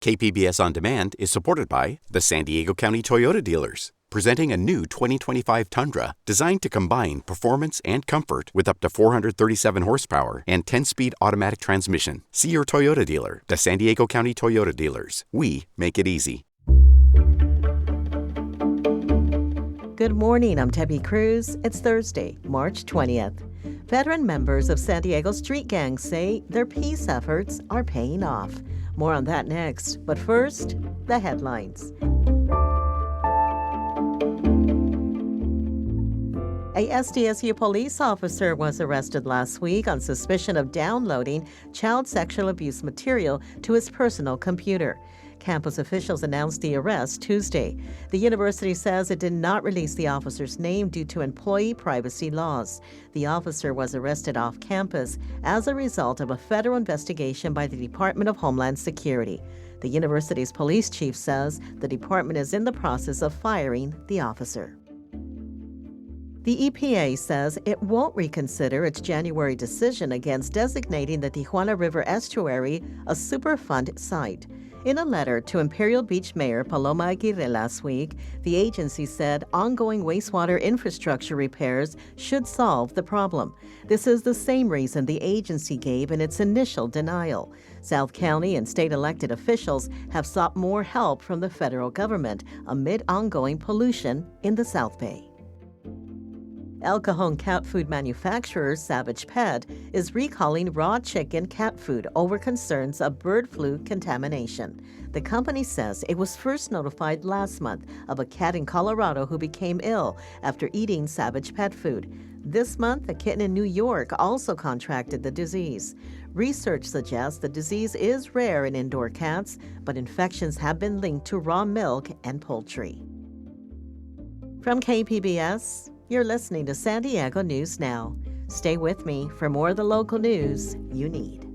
KPBS On Demand is supported by the San Diego County Toyota dealers, presenting a new 2025 Tundra designed to combine performance and comfort with up to 437 horsepower and 10-speed automatic transmission. See your Toyota dealer, the San Diego County Toyota dealers. We make it easy. Good morning, I'm Debbie Cruz. It's Thursday, March 20th. Veteran members of San Diego street gangs say their peace efforts are paying off. More on that next, but first, the headlines. A SDSU police officer was arrested last week on suspicion of downloading child sexual abuse material to his personal computer. Campus officials announced the arrest Tuesday. The university says it did not release the officer's name due to employee privacy laws. The officer was arrested off campus as a result of a federal investigation by the Department of Homeland Security. The university's police chief says the department is in the process of firing the officer. The EPA says it won't reconsider its January decision against designating the Tijuana River estuary a Superfund site. In a letter to Imperial Beach Mayor Paloma Aguirre last week, the agency said ongoing wastewater infrastructure repairs should solve the problem. This is the same reason the agency gave in its initial denial. South County and state elected officials have sought more help from the federal government amid ongoing pollution in the South Bay. El Cajon cat food manufacturer Savage Pet is recalling raw chicken cat food over concerns of bird flu contamination. The company says it was first notified last month of a cat in Colorado who became ill after eating Savage Pet food. This month, a kitten in New York also contracted the disease. Research suggests the disease is rare in indoor cats, but infections have been linked to raw milk and poultry. From KPBS, you're listening to San Diego News Now. Stay with me for more of the local news you need.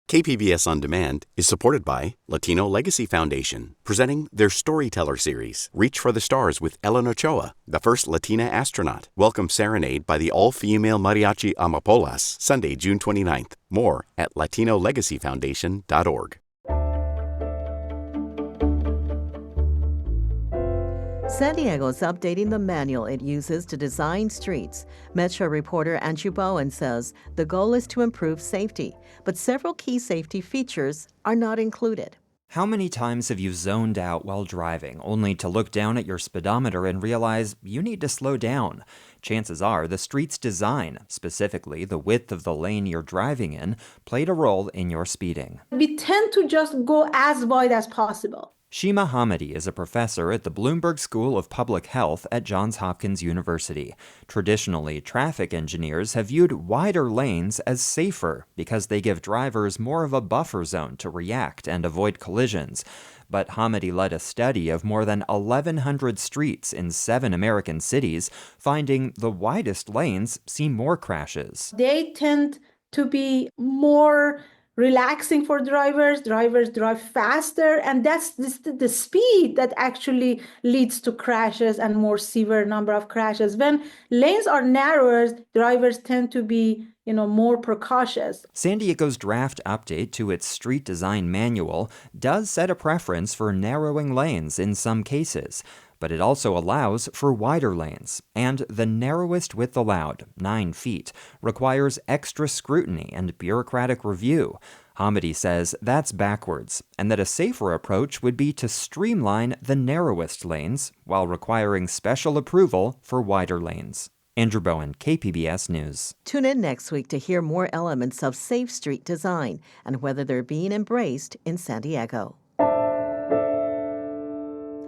KPBS On Demand is supported by Latino Legacy Foundation, presenting their Storyteller series, Reach for the Stars with Ellen Ochoa, the first Latina astronaut. Welcome Serenade by the all-female mariachi Amapolas, Sunday, June 29th. More at latinolegacyfoundation.org. San Diego is updating the manual it uses to design streets. Metro reporter Andrew Bowen says the goal is to improve safety, but several key safety features are not included. How many times have you zoned out while driving, only to look down at your speedometer and realize you need to slow down? Chances are the street's design, specifically the width of the lane you're driving in, played a role in your speeding. We tend to just go as wide as possible. Shima Hamidi is a professor at the Bloomberg School of Public Health at Johns Hopkins University. Traditionally, traffic engineers have viewed wider lanes as safer because they give drivers more of a buffer zone to react and avoid collisions. But Hamidi led a study of more than 1,100 streets in 7 American cities, finding the widest lanes see more crashes. They tend to be more relaxing for drivers. Drivers drive faster, and that's the speed that actually leads to crashes and more severe number of crashes. When lanes are narrower, drivers tend to be more precautious. San Diego's draft update to its street design manual does set a preference for narrowing lanes in some cases, but it also allows for wider lanes. And the narrowest width allowed, 9 feet, requires extra scrutiny and bureaucratic review. Hamidi says that's backwards, and that a safer approach would be to streamline the narrowest lanes while requiring special approval for wider lanes. Andrew Bowen, KPBS News. Tune in next week to hear more elements of safe street design and whether they're being embraced in San Diego.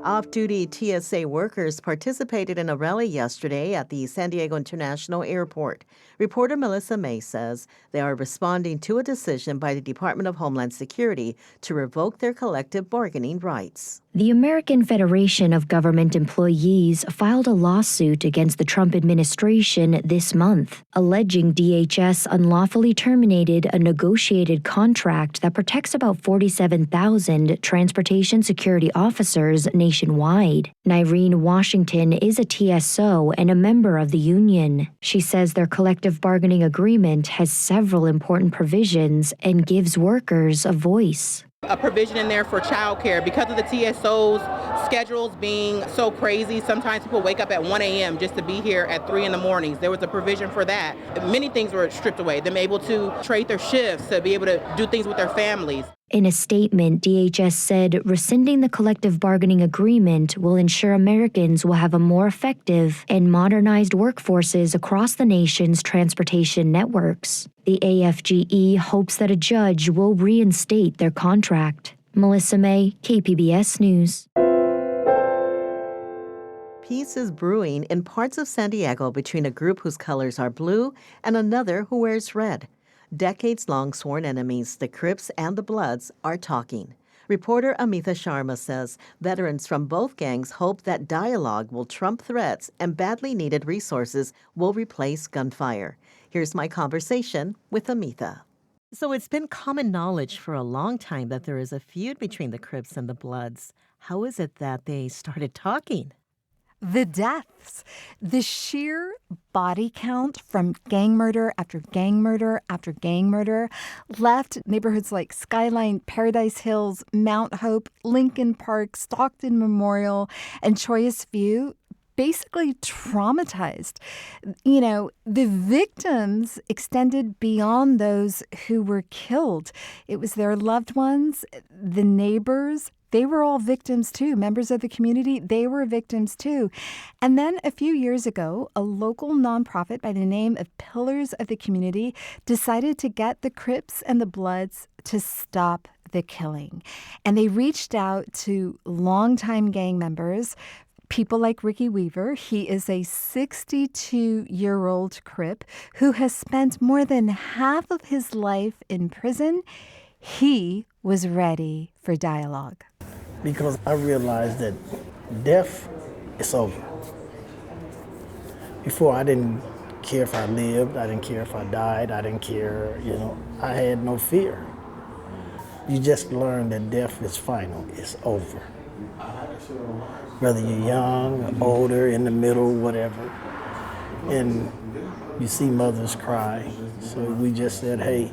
Off-duty TSA workers participated in a rally yesterday at the San Diego International Airport. Reporter Melissa May says they are responding to a decision by the Department of Homeland Security to revoke their collective bargaining rights. The American Federation of Government Employees filed a lawsuit against the Trump administration this month, alleging DHS unlawfully terminated a negotiated contract that protects about 47,000 transportation security officers nationwide. Nyreen Washington is a TSO and a member of the union. She says their collective bargaining agreement has several important provisions and gives workers a voice. A provision in there for childcare because of the TSO's schedules being so crazy. Sometimes people wake up at 1 a.m. just to be here at 3 in the mornings. There was a provision for that. Many things were stripped away. Them able to trade their shifts, to be able to do things with their families. In a statement, DHS said rescinding the collective bargaining agreement will ensure Americans will have a more effective and modernized workforces across the nation's transportation networks. The AFGE hopes that a judge will reinstate their contract. Melissa May, KPBS News. Peace is brewing in parts of San Diego between a group whose colors are blue and another who wears red. Decades-long sworn enemies, the Scripps and the Bloods, are talking. Reporter Amita Sharma says veterans from both gangs hope that dialogue will trump threats and badly needed resources will replace gunfire. Here's my conversation with Amita. So it's been common knowledge for a long time that there is a feud between the Scripps and the Bloods. How is it that they started talking? The deaths, the sheer body count from gang murder after gang murder after gang murder left neighborhoods like Skyline, Paradise Hills, Mount Hope, Lincoln Park, Stockton Memorial, and Choice View basically traumatized. You know, the victims extended beyond those who were killed. It was their loved ones, the neighbors. They were all victims too. Members of the community, they were victims too. And then a few years ago, a local nonprofit by the name of Pillars of the Community decided to get the Scripps and the Bloods to stop the killing. And they reached out to longtime gang members, people like Ricky Weaver. He is a 62-year-old Crip who has spent more than half of his life in prison. He was ready for dialogue. Because I realized that death is over. Before, I didn't care if I lived, I didn't care if I died, I didn't care, I had no fear. You just learn that death is final, it's over. Whether you're young, older, in the middle, whatever. And you see mothers cry. So we just said, hey,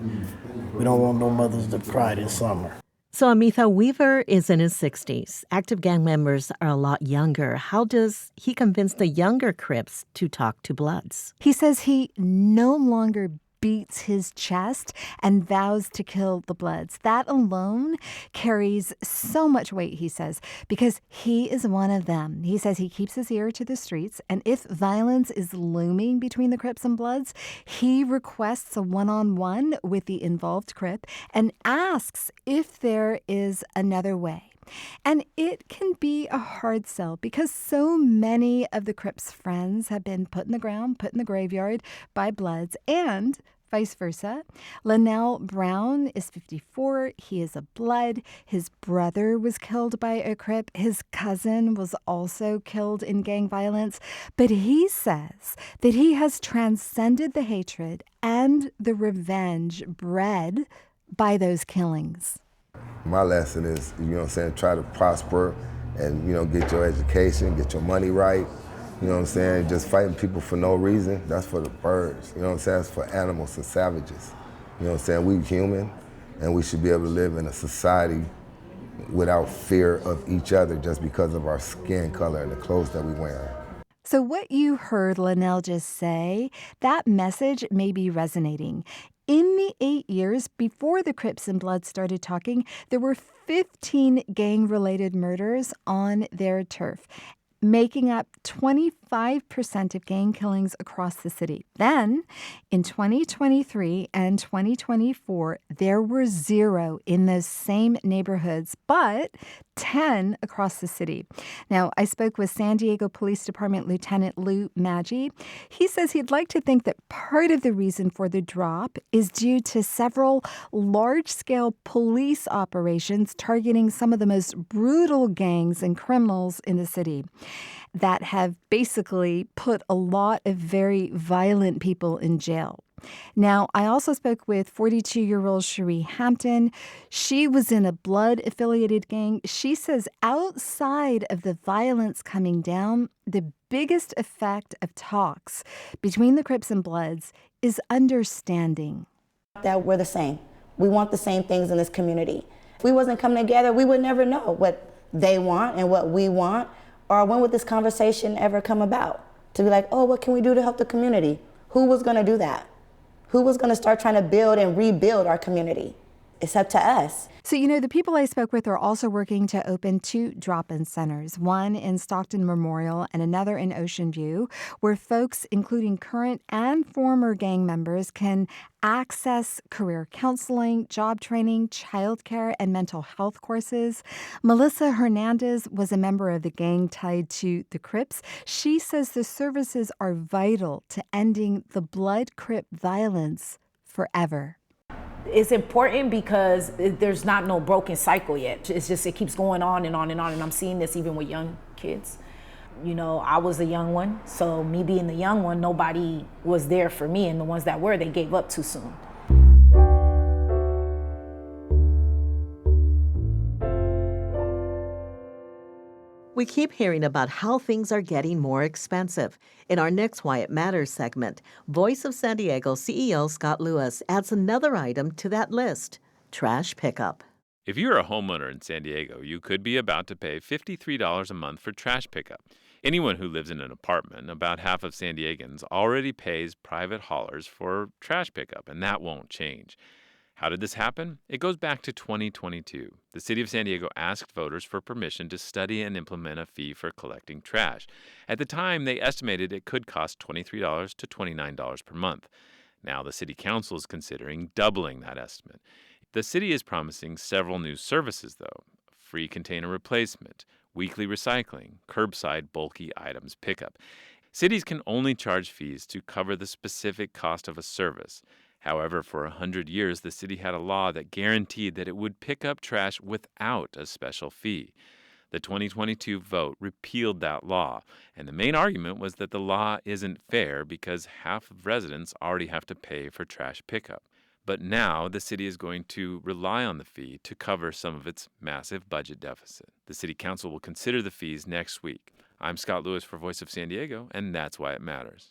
we don't want no mothers to cry this summer. So Amita, Weaver is in his 60s. Active gang members are a lot younger. How does he convince the younger Crips to talk to Bloods? He says he no longer beats his chest and vows to kill the Bloods. That alone carries so much weight, he says, because he is one of them. He says he keeps his ear to the streets, and if violence is looming between the Crips and Bloods, he requests a one-on-one with the involved Crip and asks if there is another way. And it can be a hard sell because so many of the Crips' friends have been put in the ground, put in the graveyard by Bloods, and vice versa. Linnell Brown is 54. He is a Blood. His brother was killed by a Crip. His cousin was also killed in gang violence. But he says that he has transcended the hatred and the revenge bred by those killings. My lesson is, try to prosper and, get your education, get your money right. Just fighting people for no reason, that's for the birds. That's for animals and savages. We human, and we should be able to live in a society without fear of each other just because of our skin color and the clothes that we wear. So what you heard Linnell just say, that message may be resonating. In the 8 years before the Crips and Bloods started talking, there were 15 gang-related murders on their turf. making up 25% of gang killings across the city. Then, in 2023 and 2024, there were 0 in those same neighborhoods, but 10 across the city. Now, I spoke with San Diego Police Department Lieutenant Lou Maggi. He says he'd like to think that part of the reason for the drop is due to several large-scale police operations targeting some of the most brutal gangs and criminals in the city that have basically put a lot of very violent people in jail. Now, I also spoke with 42-year-old Cherie Hampton. She was in a blood-affiliated gang. She says outside of the violence coming down, the biggest effect of talks between the Crips and Bloods is understanding. That we're the same. We want the same things in this community. If we wasn't coming together, we would never know what they want and what we want, or when would this conversation ever come about? To be like, oh, what can we do to help the community? Who was going to do that? Who was going to start trying to build and rebuild our community? It's up to us. So, the people I spoke with are also working to open 2 drop-in centers, one in Stockton Memorial and another in Ocean View, where folks, including current and former gang members, can access career counseling, job training, childcare, and mental health courses. Melissa Hernandez was a member of the gang tied to the Crips. She says the services are vital to ending the blood-Crip violence forever. It's important because there's not no broken cycle yet. It's just, it keeps going on and on and on. And I'm seeing this even with young kids. I was a young one. So me being the young one, nobody was there for me. And the ones that were, they gave up too soon. We keep hearing about how things are getting more expensive. In our next Why It Matters segment, Voice of San Diego CEO Scott Lewis adds another item to that list: trash pickup. If you're a homeowner in San Diego, you could be about to pay $53 a month for trash pickup. Anyone who lives in an apartment, about half of San Diegans, already pays private haulers for trash pickup, and that won't change. How did this happen? It goes back to 2022. The city of San Diego asked voters for permission to study and implement a fee for collecting trash. At the time, they estimated it could cost $23 to $29 per month. Now the city council is considering doubling that estimate. The city is promising several new services, though: free container replacement, weekly recycling, curbside bulky items pickup. Cities can only charge fees to cover the specific cost of a service. However, for 100 years, the city had a law that guaranteed that it would pick up trash without a special fee. The 2022 vote repealed that law, and the main argument was that the law isn't fair because half of residents already have to pay for trash pickup. But now the city is going to rely on the fee to cover some of its massive budget deficit. The city council will consider the fees next week. I'm Scott Lewis for Voice of San Diego, and that's why it matters.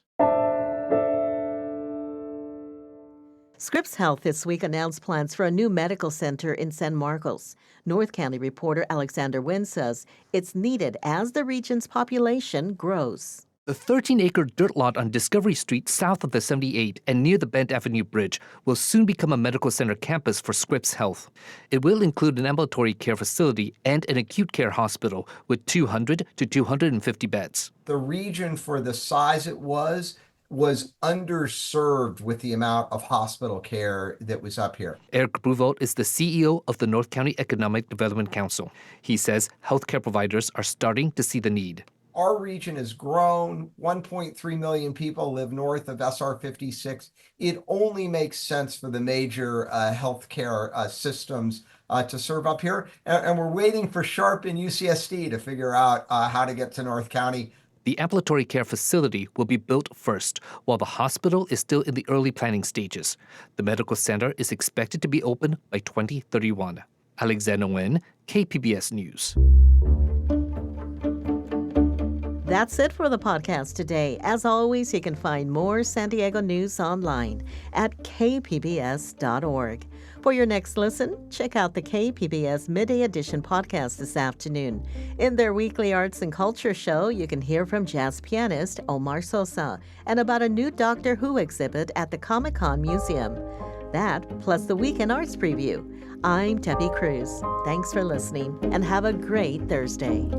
Scripps Health this week announced plans for a new medical center in San Marcos. North County reporter Alexander Nguyen says it's needed as the region's population grows. The 13-acre dirt lot on Discovery Street south of the 78 and near the Bent Avenue Bridge will soon become a medical center campus for Scripps Health. It will include an ambulatory care facility and an acute care hospital with 200 to 250 beds. The region, for the size it was underserved with the amount of hospital care that was up here. Eric Bruvold is the CEO of the North County Economic Development Council. He says healthcare providers are starting to see the need. Our region has grown. 1.3 million people live north of SR 56. It only makes sense for the major healthcare systems to serve up here. And we're waiting for Sharp and UCSD to figure out how to get to North County. The ambulatory care facility will be built first, while the hospital is still in the early planning stages. The medical center is expected to be open by 2031. Alexander Nguyen, KPBS News. That's it for the podcast today. As always, you can find more San Diego news online at kpbs.org. For your next listen, check out the KPBS Midday Edition podcast this afternoon. In their weekly arts and culture show, you can hear from jazz pianist Omar Sosa and about a new Doctor Who exhibit at the Comic-Con Museum. That, plus the Weekend Arts Preview. I'm Debbie Cruz. Thanks for listening, and have a great Thursday.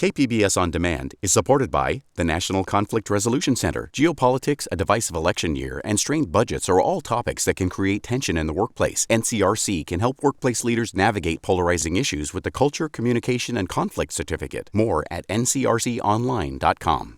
KPBS On Demand is supported by the National Conflict Resolution Center. Geopolitics, a divisive election year, and strained budgets are all topics that can create tension in the workplace. NCRC can help workplace leaders navigate polarizing issues with the Culture, Communication, and Conflict Certificate. More at ncrconline.com.